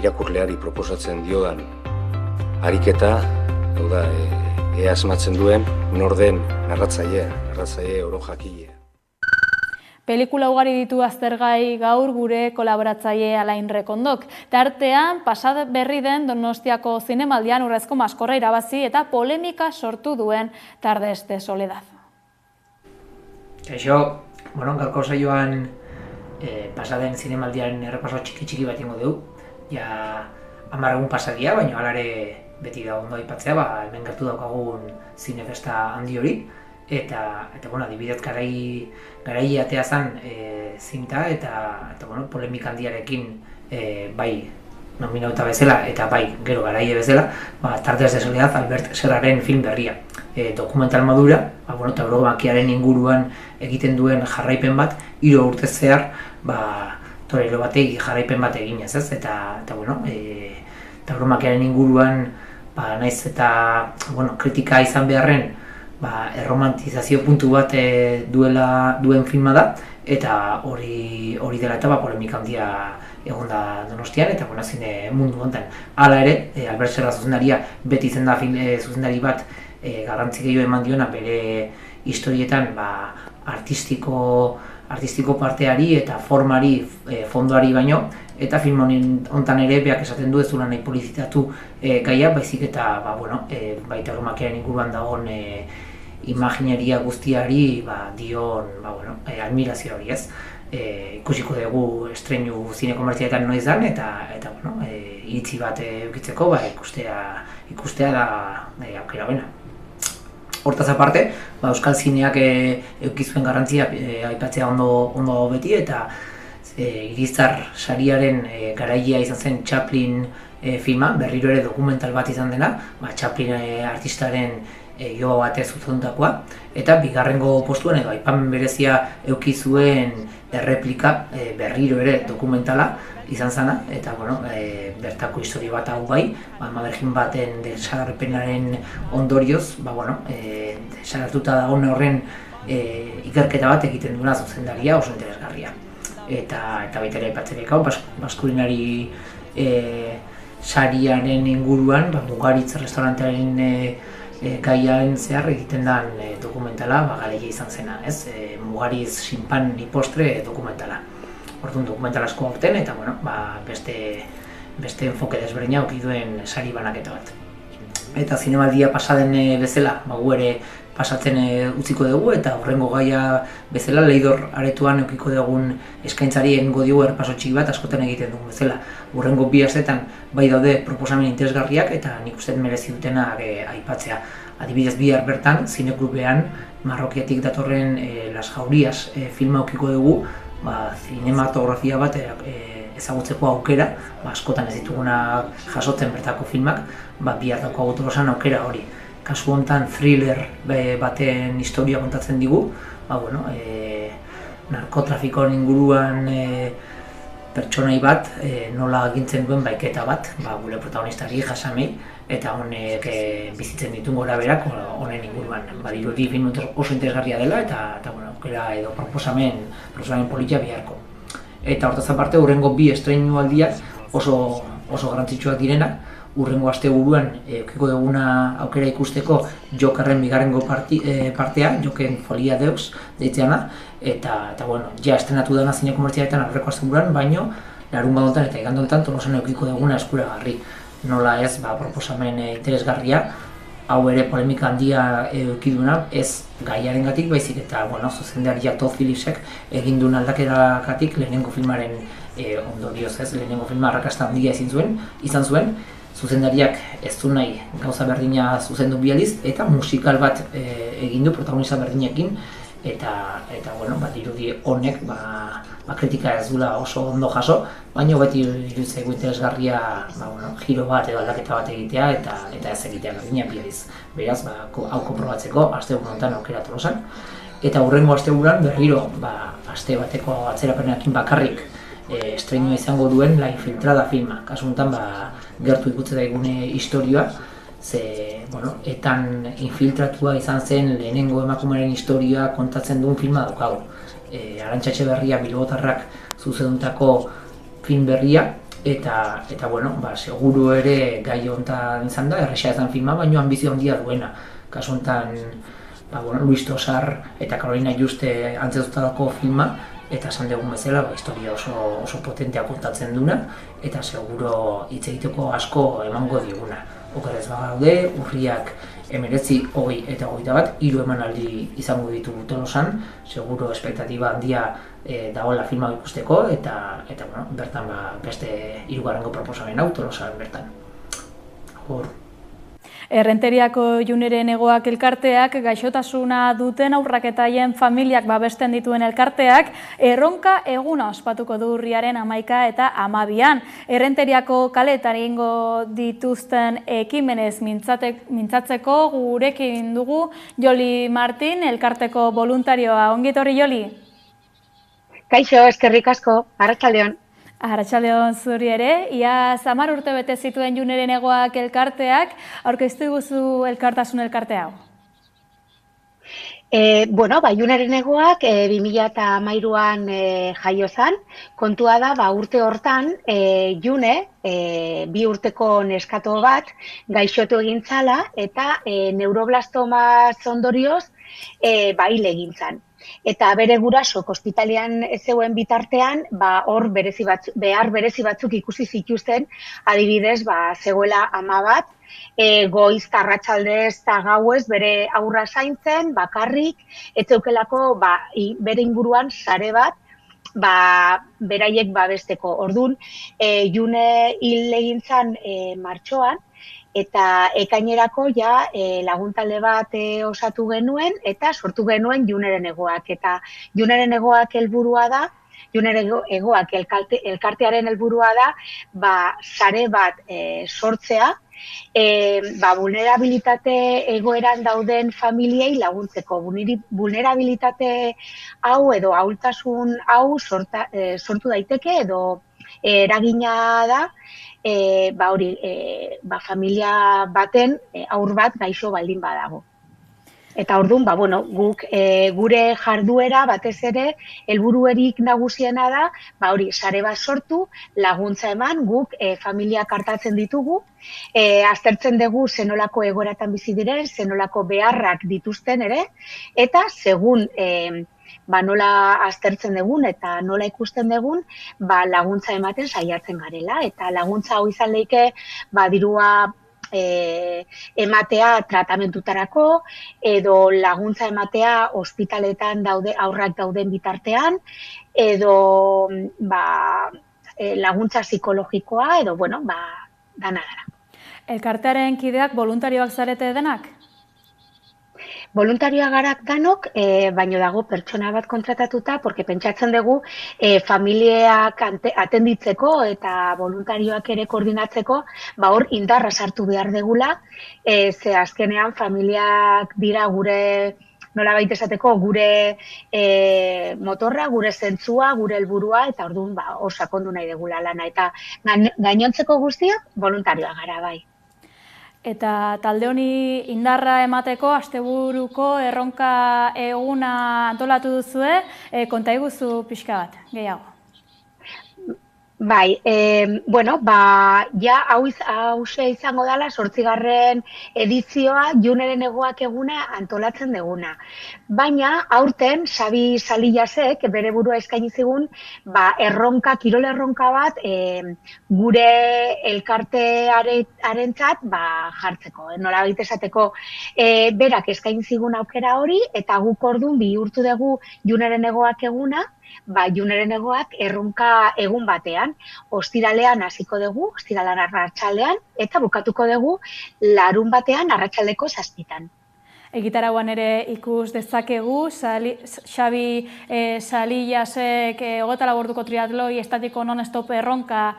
irakurleari proposatzen diodan ariketa, hau da, ea asmatzen duen norden narratzaile oro jakile. Pelikula ugari ditu aztergai gaur gure kolaboratzaile Alain Rekondok. Tartean, pasad berri den Donostiako zinemaldian Urrezko Maskorra irabazi eta polemika sortu duen Tardes de Soledad. Kaixo, gaurko saioan pasaden zinemaldiaren errepaso txiki bat ingo dugu. Ja, 10 egun pasadia, baina alare beti da ondo aipatzea, hemen gertu daukagun zinefesta handi hori. Eta adibidez garai atea zen zinta eta polemika handiarekin bai nominauta bezala eta bai gero garaile bezala, Tardes de Soledad Albert Serraren film berria. Dokumental modura, tauromakiaren inguruan egiten duen jarraipen bat, 3 urtez zehar torero batei jarraipen bat eginez, ez? Eta tauromakiaren inguruan naiz eta kritika izan beharren erromantizazio puntu bat duen filma da, eta hori dela eta polemika handia egon da Donostian eta zine mundu honetan. Hala ere, Albert Serra zuzendaria beti izan da zuzendari bat garrantzi gehiago eman diona bere historietan artistiko parteari eta formari, fondoari baino, eta film honetan ere beak esaten du ez duela nahi publizitatu gaia, baizik eta baita tauromakiaren inguruan dagoen imagineria guztiari dion admirazio hori, ez? Ikusiko dugu estreinu zine komertzialetan noiz dan eta iritzi bat eukitzeko ikustea da aukera bena. Hortaz aparte, euskal zineak eukizuen garrantzia aipatzea ondo beti eta Irizar sariaren garailea izan zen Chaplin filma, berriro ere dokumental bat izan dena, Chaplin artistaren joa batez zuzendutakoa, eta bigarrengo postuan edo aipamen berezia eduki zuen erreplika berriro ere dokumentala izan zena, eta bertako historia bat hau bai, Madergin baten desagerpenaren ondorioz, desagertuta dagoen horren ikerketa bat egiten duena zuzendaria oso interesgarria. Eta baita ere aipatzereko, Baskulinari sariaren inguruan, Mugaritz restaurantearen gaiaren zehar egiten den dokumentala garaile izan zena, ez? Mugaritz sinpan ni postre dokumentala. Orduan dokumental asko aurten eta beste enfoke desberdina eduki duen sari banaketa bat. Eta zinemaldia pasaden bezala, gu ere pasatzen utziko dugu eta hurrengo gaia bezala Leidor aretoan edukiko dugun eskaintzari egingo diogu errepaso txiki bat askotan egiten dugu bezala. Hurrengo 2 astetan bai daude proposamen interesgarriak eta nik uste merezi dutena aipatzea. Adibidez bihar bertan zineklubean Marrokiatik datorren Las Jaurias filma edukiko dugu, zinematografia bat ezagutzeko aukera, askotan ez dituguna jasotzen bertako filmak, bihar daukagu tolosan aukera hori. Kasu honetan thriller baten historia kontatzen digu, narkotrafikoen inguruan pertsonai bat nola agintzen duen baiketa bat, gure protagonistari Jasamei, eta honek bizitzen dituen gorabeherak honen inguruan. Badirudi film oso interesgarria dela eta aukera edo proposamen politia biharko. Eta hortaz aparte, hurrengo 2 estreinu aldiak oso garrantzitsuak direnak. Hurrengo asteburuan edukiko duguna aukera ikusteko Jokerren bigarrengo partea, Joken Folia Deux deitzeana, eta ja estrenatu dena zine komertzialetan aurreko asteburuan, baino larunbatetan eta igandetan Tolosan edukiko duguna eskuragarri. Nola ez, proposamen interesgarria, hau ere polemika handia eduki duena, ez gaiarengatik baizik eta zuzendariak Todd Phillipsek egin duen aldaketagatik lehenengo filmaren ondorioz, ez, lehenengo filma arrakasta handia izan zuen, zuzendariak ez du nahi gauza berdina zuzendu bializ eta musikal bat egin du protagonista berdinekin eta dirudi honek kritika ez dula oso ondo jaso, baina beti iruditzaigu interesgarria giro bat edo aldaketa bat egitea eta ez egitea berdina bializ. Beraz, hau konprobatzeko asteburu honetan aukera Tolosan. Eta hurrengo asteburuan berriro aste bateko atzerapenarekin bakarrik estreinua izango duen La Infiltrada filma. Kasu honetan gertu ikutzen daigune historioa, etan infiltratua izan zen lehenengo emakumearen historia kontatzen duen filma daukagu. Arantxa Etxeberria bilbotarrak zuzendutako film berria, eta bueno, seguru ere gai honetan izan da, erresa ezan filma, baina ambizio handia duena. Kasu honetan, Luis Tosar eta Carolina Juste antzezutako filma, eta esan dugun bezala, historia oso potentea kontatzen duna, eta seguro hitz egiteko asko emango diguna. Okerrez bagaude, urriak 19, 20 eta 21, 3 emanaldi izango ditugu Tolosan, seguro espektatiba handia dagoela filma ikusteko, eta bertan beste 3. proposamen hau Tolosan bertan. Errenteriako Juneren Hegoak elkarteak, gaixotasuna duten aurrak eta haien familiak babesten dituen elkarteak, erronka eguna ospatuko du urriaren 11 eta 12. Errenteriako kaleetan egingo dituzten ekimenez mintzatzeko gurekin dugu Joli Martin, elkarteko voluntarioa. Ongi etorri, Joli? Kaixo, eskerrik asko, arratsaldeon. Arratsaldeon zuri ere, ia 10 urte bete zituen Juneren Hegoak elkarteak, aurkeztu guzu elkartasun elkarte hau? Juneren Hegoak 2013an jaio zen, kontua da, urte hortan, June, 2 urteko neskato bat, gaixotu egin zala, eta neuroblastoma ondorioz, hil egin zen. Eta bere gurasok ospitalean zeuen bitartean, hor behar berezi batzuk ikusi zituzten, adibidez, zegoela ama bat, goiz, arratsaldez eta gauez bere aurra zaintzen, bakarrik, etzeukelako bere inguruan sare bat, beraiek babesteko. Orduan, June hil egin zen martxoan, eta ekainerako laguntalde bat osatu genuen eta sortu genuen Juneren Hegoak. Eta Juneren Hegoak helburua da, Juneren Hegoak elkartearen helburua da, sare bat sortzea, vulnerabilitate egoeran dauden familiei laguntzeko. Vulnerabilitate hau edo ahultasun hau sortu daiteke edo eragina da, familia baten haur bat gaixo baldin badago. Eta orduan, guk gure jarduera batez ere, helburuerik nagusiena da, sare bat sortu, laguntza eman, guk familiak hartatzen ditugu, aztertzen dugu zenolako egoeratan bizi diren, zenolako beharrak dituzten ere, eta segun nola aztertzen dugun eta nola ikusten dugun, laguntza ematen saiatzen garela. Eta laguntza hau izan leike, dirua ematea tratamentutarako, edo laguntza ematea ospitaletan aurrak dauden bitartean, edo laguntza psikologikoa, edo, dana gara. Elkartearen kideak voluntarioak zarete denak? Voluntarioa garak danok, baino dago pertsona bat kontratatuta, porque pentsatzen dugu familiak atenditzeko eta voluntarioak ere koordinatzeko, hor indarra sartu behar degula, ze azkenean familiak dira gure, nolabait esateko, gure motorra, gure zentzua, gure helburua, eta orduan hor sakondu nahi degula lana. Eta gainontzeko guztiak voluntarioa gara bai. Eta talde honi indarra emateko asteburuko erronka eguna antolatu duzue, konta iguzu pixka bat, gehiago. Bai, hause izango dela 8. edizioa Juneren Hegoak eguna antolatzen deguna. Baina, aurten, Xabi Salillasek bere burua eskaini zigun, kirol erronka bat gure elkartearentzat jartzeko. Nolabait esateko, berak eskaini zigun aukera hori, eta guk orduan bihurtu dugu Juneren Hegoak eguna, Juneren Hegoak erronka egun batean, ostiralean hasiko dugu, ostiralan arratsaldean, eta bukatuko dugu larun batean arratsaldeko 7:00. Egitarauan ere ikus dezakegu, Xabi Salillasek 24 orduko triatloi estatiko non-stop erronka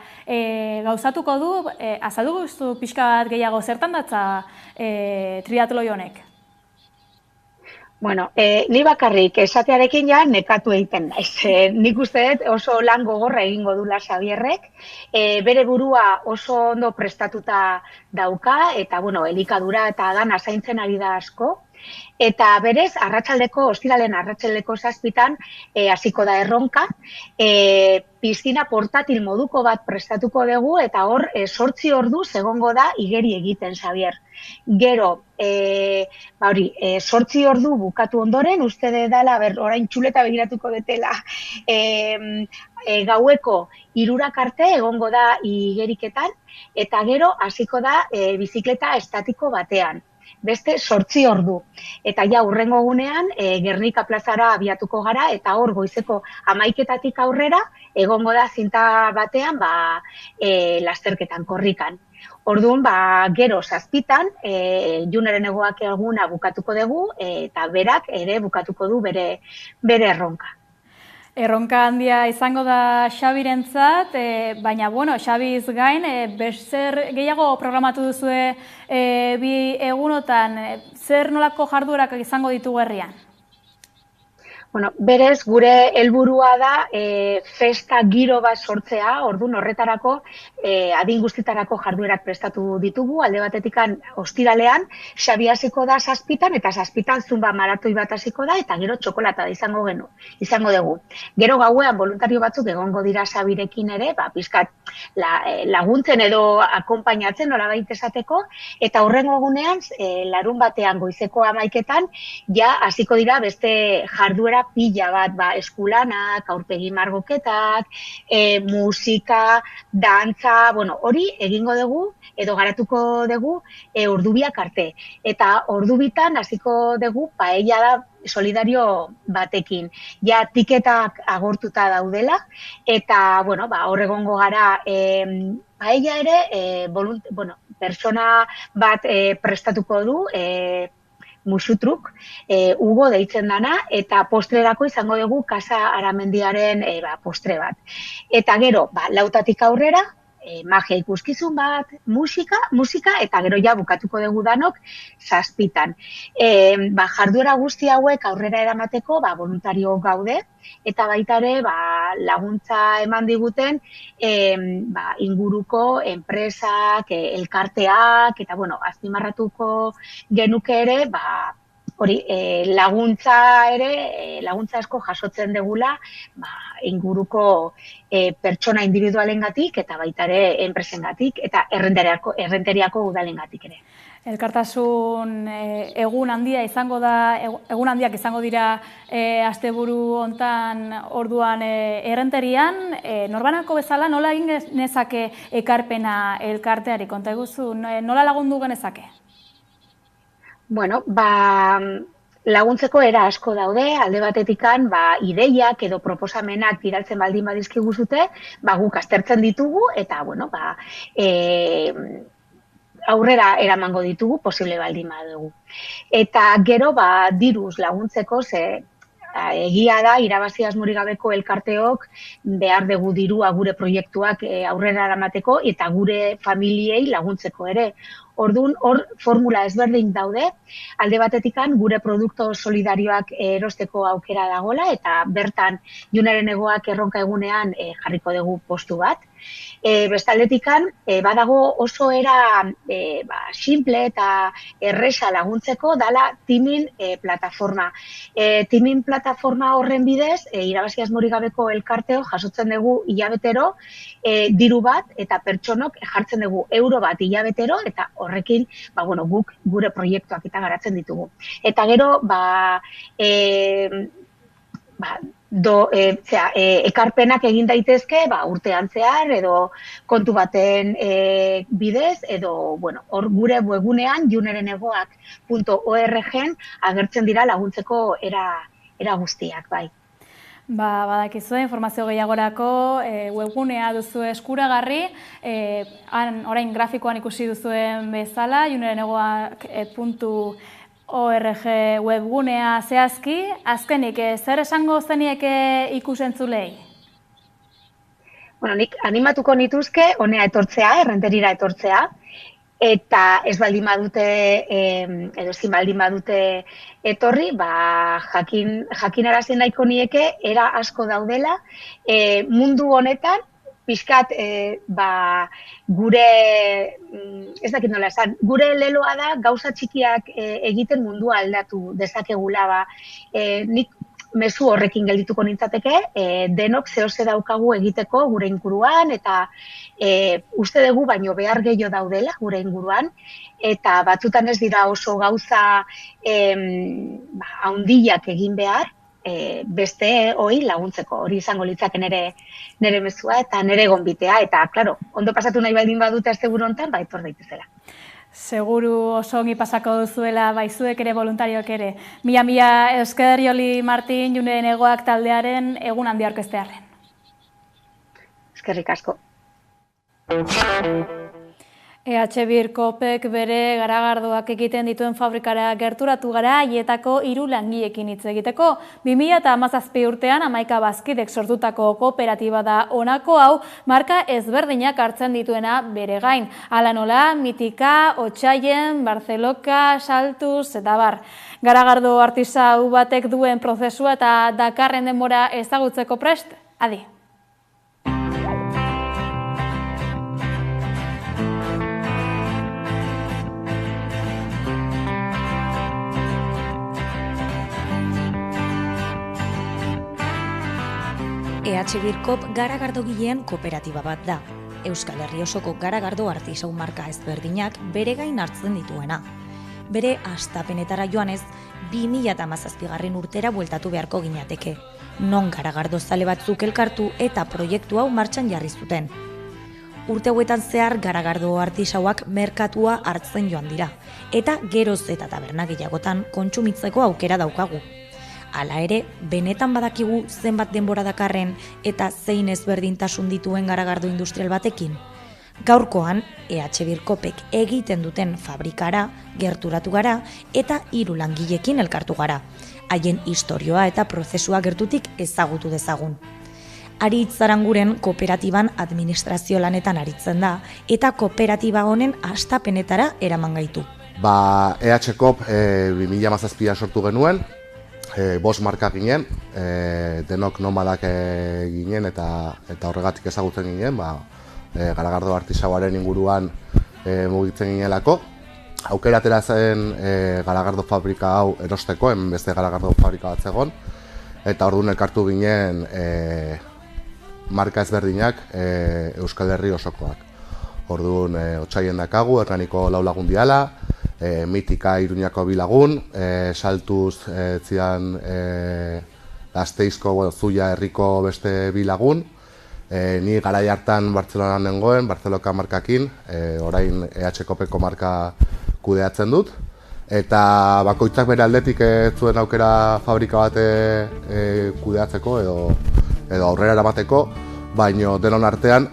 gauzatuko du, azaldu guztu pixka bat gehiago, zertan datza triatloi honek? Ni bakarrik esatearekin nekatu egiten naiz. Nik uste dut oso lan gogorra egingo dula Xabierrek, bere burua oso ondo prestatuta dauka, eta elikadura eta dana zaintzen ari da asko, Eta berez, ostiralen arratsaldeko 7 hasiko da erronka, piztina portatil moduko bat prestatuko dugu, eta hor 8 orduz egongo da igeri egiten, Xabier. Gero, 8 ordu bukatu ondoren, uste dela, orain txuleta begiratuko detela, gaueko 3 arte egongo da igeriketan, eta gero hasiko da bizikleta estatiko batean. Beste 8 ordu. Eta ja hurrengo egunean Gernika plazara abiatuko gara, eta hor goizeko 11 aurrera egongo da zinta batean lasterketan, korrikan. Orduan, gero 7 Juneren Negoak eguna bukatuko dugu, eta berak ere bukatuko du bere erronka. Erronka handia izango da Xabirentzat, baina, Xabiz gain, zer gehiago programatu duzue bi egunotan, zer nolako jarduerak izango ditugu herrian? Berez, gure helburua da festa giro bat sortzea, orduan horretarako adin guztietarako jarduerak prestatu ditugu, alde batetikan ostiralean, Xabi hasiko da 7 eta 7 zumba maratoi bat hasiko da, eta gero txokolata da izango dugu. Gero gauean voluntario batzuk egongo dira Xabirekin ere, pizkat laguntzen edo akonpainatzen nolabait esateko, eta hurrengo egunean, larun batean goizeko 11etan, ja hasiko dira beste jarduera pila bat, eskulanak, aurpegi margoketak, musika, dantza, hori egingo dugu, edo garatuko dugu ordubiak arte. Eta ordubitan hasiko dugu paella da solidario batekin. Ja tiketak agortuta daudela, eta hor egongo gara paella ere, pertsona bat prestatuko du, musutruk, Hugo deitzen dana, eta postrerako izango dugu Casa Aramendiaren postre bat. Eta gero, 4 aurrera, magia ikuskizun bat, musika, eta gero ja bukatuko dugu danok 7. Jarduera guzti hauek aurrera eramateko voluntario gaude, eta baita ere laguntza eman diguten inguruko enpresak, elkarteak, eta azpimarratuko genuke ere, hori, laguntza asko jasotzen degula inguruko pertsona individualengatik eta baita ere enpresengatik eta errenteriako udalengatik ere. Elkartasun egun handiak izango dira asteburu hontan orduan errenterian, norbanako bezala nola egin genezake ekarpena elkarteari, konta eguzu, nola lagundu genezake? Laguntzeko era asko daude, alde batetikan ideiak edo proposamenak bidaltzen baldin badizkiguzute, guk aztertzen ditugu eta aurrera eramango ditugu posible baldin badugu. Eta gero diruz laguntzeko, egia da, irabazi asmorik gabeko elkarteok behar dugu dirua gure proiektuak aurrera eramateko eta gure familiei laguntzeko ere. Orduan, hor formula ezberdin daude, alde batetikan gure produktu solidarioak erosteko aukera dagoela, eta bertan Juneren Negoak erronka egunean jarriko dugu postu bat. Bestaldetikan, badago oso era simple eta erresa laguntzeko dala Timin plataforma. Timin plataforma horren bidez, irabazi asmorik gabeko elkarteo jasotzen dugu hilabetero diru bat eta pertsonok jartzen dugu euro bat hilabetero eta horrekin guk gure proiektuak eta garatzen ditugu. Eta gero, ekarpenak egin daitezke urtean zehar edo kontu baten bidez edo hor gure webgunean junerenegoak.org agertzen dira laguntzeko era guztiak, bai. Badakizue, informazio gehiagorako webgunea duzu eskuragarri, orain grafikoan ikusi duzuen bezala, junerenegoak.org webgunea zehazki, azkenik, zer esango zenieke ikusentzulei? Nik animatuko nituzke, honea etortzea, errenterira etortzea, eta ez baldin badute, edo ezin baldin badute etorri, jakinarazten nahiko nieke, era asko daudela, mundu honetan pixkat gure, ez dakit nola esan, gure leloa da gauza txikiak egiten mundua aldatu dezakegula, nik mezu horrekin geldituko nintzateke, denok zehose daukagu egiteko gure inguruan, eta uste dugu baino behar gehiago daudela gure inguruan, eta batzutan ez dira oso gauza haundiak egin behar, beste hori laguntzeko, hori izango litzake nire mezua eta nire gonbitea, eta, klaro, ondo pasatu nahi baldin badute asteburu honetan, etor daitezela. Seguru oso ongi pasako duzuela, zuek ere, voluntarioak ere. Mila esker Joli Martin, June Negoak taldearen egun handi aurkeztearren. Eskerrik asko. EH Birkopek bere garagardoak egiten dituen fabrikara gerturatu gara haietako 3 langileekin hitz egiteko. 2017 urtean 11 bazkidek sortutako kooperatiba da honako hau, marka ezberdinak hartzen dituena bere gain. Hala nola, Mitika, Otsaien, Barzeloka, Saltuz eta bar. Garagardo artisau batek duen prozesua eta dakarren denbora ezagutzeko prest? Adi. EH Birkop garagardogileen kooperatiba bat da. Euskal Herri osoko garagardo artisau marka ezberdinak bere gain hartzen dituena. Bere hastapenetara joanez, 2017 urtera bueltatu beharko ginateke. Non garagardo zale batzuk elkartu eta proiektu hau martxan jarri zuten. Urte hauetan zehar garagardo artisauak merkatua hartzen joan dira, eta geroz eta taberna gehiagotan kontsumitzeko aukera daukagu. Hala ere, benetan badakigu zenbat denbora dakarren eta zein ezberdintasun dituen garagardo industrial batekin. Gaurkoan, EH Birkopek egiten duten fabrikara, gerturatu gara eta 3 langileekin elkartu gara. Haien istorioa eta prozesua gertutik ezagutu dezagun. Aritz Aranguren kooperatiban administrazio lanetan aritzen da eta kooperatiba honen hastapenetara eraman gaitu. EH Kop 2017 sortu genuen, 5 marka ginen, denok nomadak ginen eta horregatik ezagutzen ginen, garagardo artisauaren inguruan mugitzen ginelako. Aukera atera zen garagardo fabrika hau erosteko, hemen beste garagardo fabrika bat zegoen, eta orduan elkartu ginen marka ezberdinak Euskal Herri osokoak. Orduan Otsaien dakagu, Hernaniko 4 lagun diala, Mitika Iruñako 2 lagun, Saltuz zidan Gasteizko, Zuia herriko beste 2 lagun, ni garai hartan Bartzelonan nengoen, Bartzeloka markakin, orain EH Kopeko marka kudeatzen dut, eta bakoitzak bere aldetik zuen aukera fabrika bat kudeatzeko edo aurrera eramateko, baino denon artean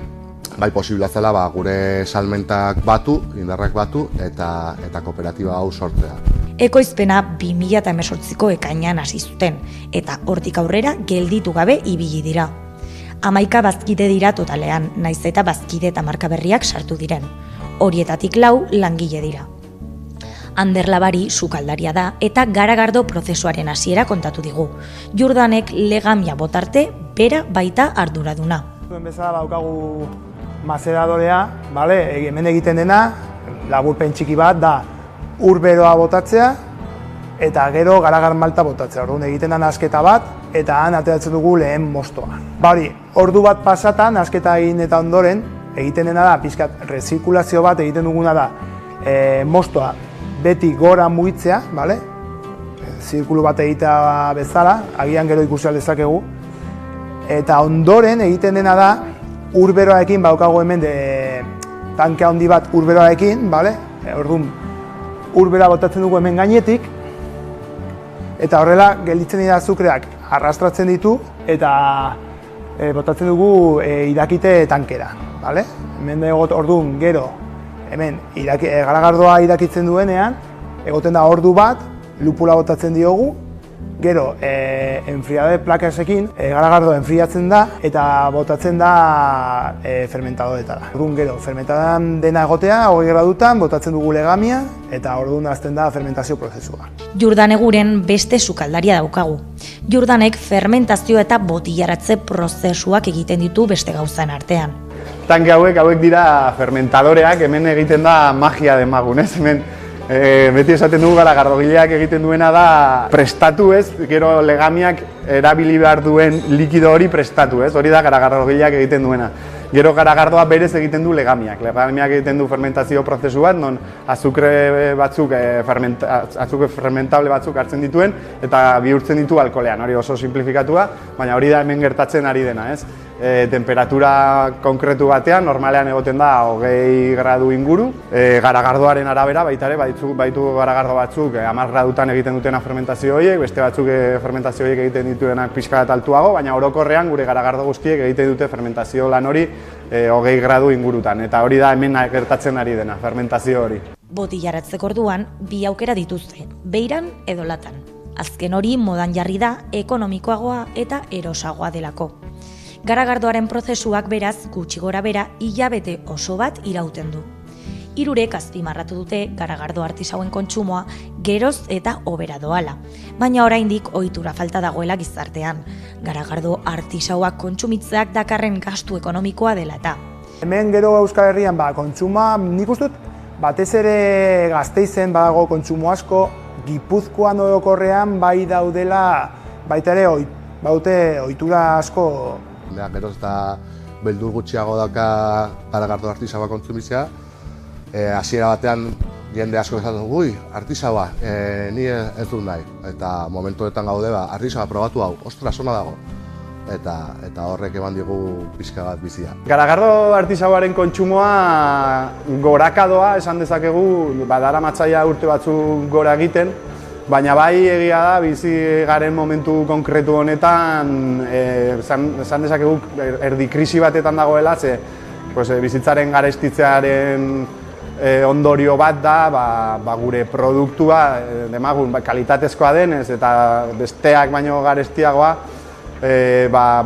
bai posiblea zela gure salmentak batu, indarrak batu eta kooperatiba hau sortzea. Ekoizpena 2018ko ekainean hasi zuten eta hortik aurrera gelditu gabe ibili dira. 11 bazkide dira totalean, naiz eta bazkide eta marka berriak sartu diren. Horietatik 4 langile dira. Ander Labari sukaldaria da eta garagardo prozesuaren hasiera kontatu digu. Jordanek legamia botarte bera baita arduraduna. Zuen bezala daukagu mazeradorea, hemen egiten dena, laburpen txiki bat da urberoa botatzea eta gero garagar malta botatzea. Orduan egiten da nasketa bat eta han ateratzen dugu lehen mostoa. Ordu bat pasatan, nasketa egin eta ondoren, egiten dena da, pixkat rezirkulazio bat egiten duguna da mostoa beti gora mugitzea, zirkulu bat egitea bezala, agian gero ikusi dezakegu, eta ondoren egiten dena da urberoarekin, baukago hemen tanke handi bat urberoarekin, orduan urbera botatzen dugu hemen gainetik, eta horrela gelditzen dira azukreak arrastratzen ditu eta botatzen dugu irakite tankera. Hemen orduan gero, hemen garagardoa irakitzen duenean, egoten da ordu bat, lupula botatzen diogu, Gero, enfriade plakesekin, garagardo enfriatzen da eta botatzen da fermentadoetara. Orduan gero, fermentadan dena egotea, 20 gradutan, botatzen dugu legamia eta orduan hasten da fermentazio prozesua. Jurdaneguren beste sukaldaria daukagu. Jurdanek fermentazio eta botillaratze prozesuak egiten ditu beste gauzen artean. Tanke hauek dira fermentadoreak, hemen egiten da magia demagun, ez? Hemen beti esaten dugu garagardogileak egiten duena da prestatu, ez? Gero legamiak erabili behar duen likido hori prestatu, ez? Hori da garagardogileak egiten duena. Gero garagardoa berez egiten du legamiak. Legamiak egiten du fermentazio prozesu bat, non azukre batzuk, azukre fermentable batzuk hartzen dituen eta bihurtzen ditu alkoholean. Hori oso simplifikatua, baina hori da hemen gertatzen ari dena, ez? Temperatura konkretu batean, normalean egoten da 20 gradu inguru. Garagardoaren arabera, baita ere, baitu garagardo batzuk 10 gradutan egiten dutena fermentazio horiek, beste batzuk fermentazio horiek egiten dituenak pixka bat altuago, baina orokorrean gure garagardo guztiek egiten dute fermentazio lan hori 20 gradu ingurutan. Eta hori da hemen gertatzen ari dena, fermentazio hori. Botillaratzeko orduan, bi aukera dituzte, beiran edo latan. Azken hori modan jarri da ekonomikoagoa eta erosagoa delako. Garagardoaren prozesuak beraz gutxi gora bera hilabete oso bat irauten du. Hirurek azpimarratu dute garagardo artisauen kontsumoa geroz eta hobera doala, baina oraindik ohitura falta dagoela gizartean. Garagardo artisauak kontsumitzeak dakarren gastu ekonomikoa dela eta. Hemen gero Euskal Herrian kontsuma, nik uste dut, batez ere Gasteizen badago kontsumo asko, Gipuzkoan orokorrean bai daudela, baita ere baute ohitura asko. Geroz eta beldur gutxiago dauka garagardo artisaua kontsumitzea. Hasiera batean jende asko esaten dugu, artisaua, ni ez dut nahi. Eta momentuetan gaude, artisaua probatu hau, ostras, ona dago. Eta horrek eman digu pixka bat bizia. Garagardo artisauaren kontsumoa gorakadoa esan dezakegu, dara matzaia urte batzuk gora egiten, baina bai egia da, bizi garen momentu konkretu honetan, esan dezakegu erdi krisi batetan dagoela, bizitzaren garestitzearen ondorio bat da, gure produktua, demagun, kalitatezkoa denez eta besteak baino garestiagoa,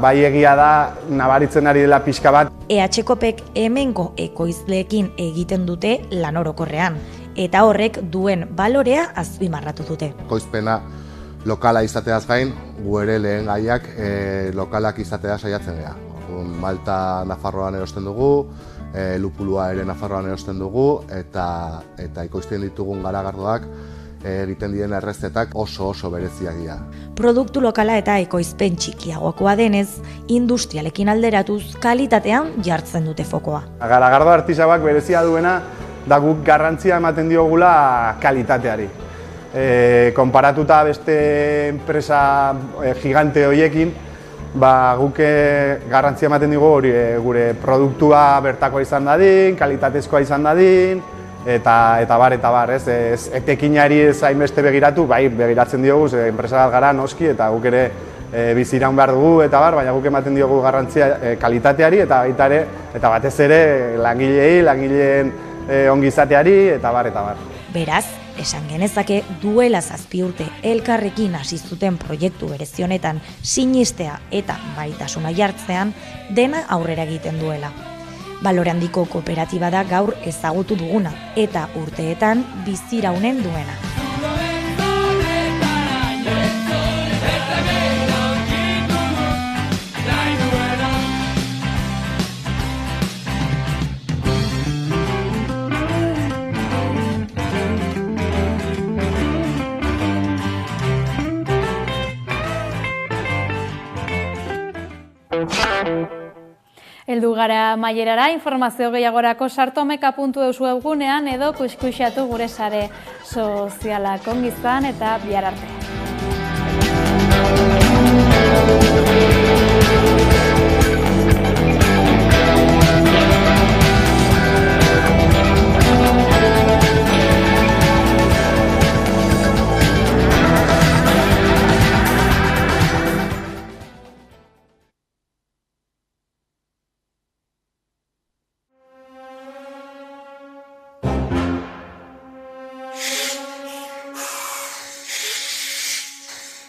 bai egia da, nabaritzen ari dela pixka bat. EHKopek hemengo ekoizleekin egiten dute lan orokorrean, eta horrek duen balorea azpimarratu dute. Ekoizpena lokala izateaz gain, gu ere lehen gaiak lokalak izatea saiatzen gara. Malta Nafarroan erosten dugu, lupulua ere Nafarroan erosten dugu, eta ekoizten ditugun garagardoak egiten diren errezetak oso bereziak dira. Produktu lokala eta ekoizpen txikiagokoa denez, industrialekin alderatuz kalitatean jartzen dute fokoa. Garagardo artisauak berezia duena da guk garrantzia ematen diogula kalitateari. Konparatuta beste enpresa gigante horiekin, guk garrantzia ematen dugu gure produktua bertakoa izan dadin, kalitatezkoa izan dadin, eta bar, ez etekinari ez hainbeste begiratu, bai begiratzen diogu, enpresa bat gara noski, eta guk ere biziraun behar dugu, eta bar, baina guk ematen diogu garrantzia kalitateari, eta baita ere, eta batez ere langileen ongizateari, eta bar. Beraz, esan genezake duela 7 urte elkarrekin hasi zuten proiektu berezi honetan sinistea eta baitasuna jartzean dena aurrera egiten duela. Balore handiko kooperatiba da gaur ezagutu duguna eta urteetan biziraunen duena. Heldu gara amaierara, informazio gehiagorako sartomeka.eus webgunean edo kuxkuxatu gure sare sozialak. Ongi izan eta bihar arte.